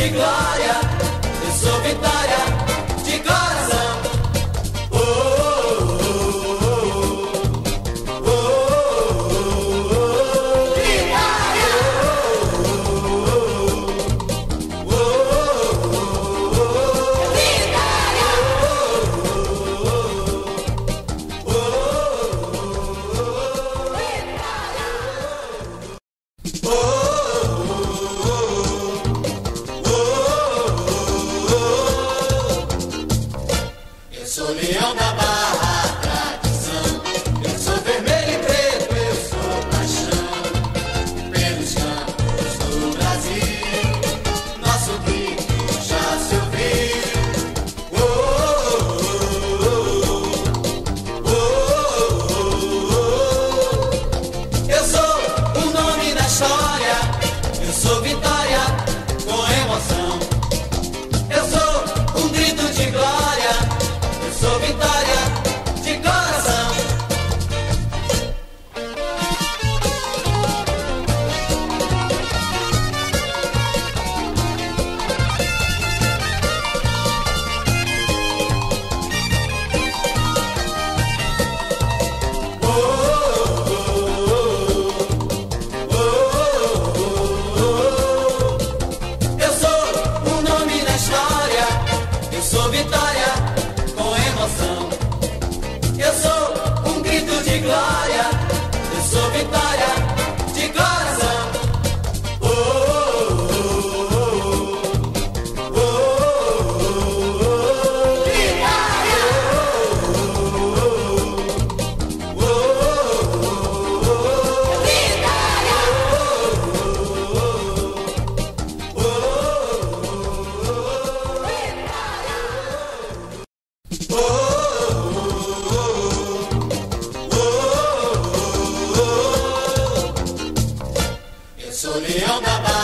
de glória, eu sou vitória de coração. Oh, oh, oh, oh, oh, oh. Vitória! Oh, oh, oh, oh. Vitória! Oh, oh, oh, oh. Eu sou leão da barra, tradição. Eu sou vermelho e preto, eu sou paixão. Pelos campos do Brasil, nosso grito já se ouviu. Oh, oh, oh, oh, oh. Eu sou um nome da história, eu sou vitória com emoção. Eu sou um grito de glória, eu sou vitória de coração. Oh, oh, oh, oh, oh. Eu sou um nome na história, eu sou vitória com emoção. Eu sou um grito de glória, eu sou vitória de coração. Oh, oh, oh, oh, oh, oh. Vitória! Oh, oh, oh, oh. Vitória! Oh, oh, oh, oh. Eu sou leão da barra.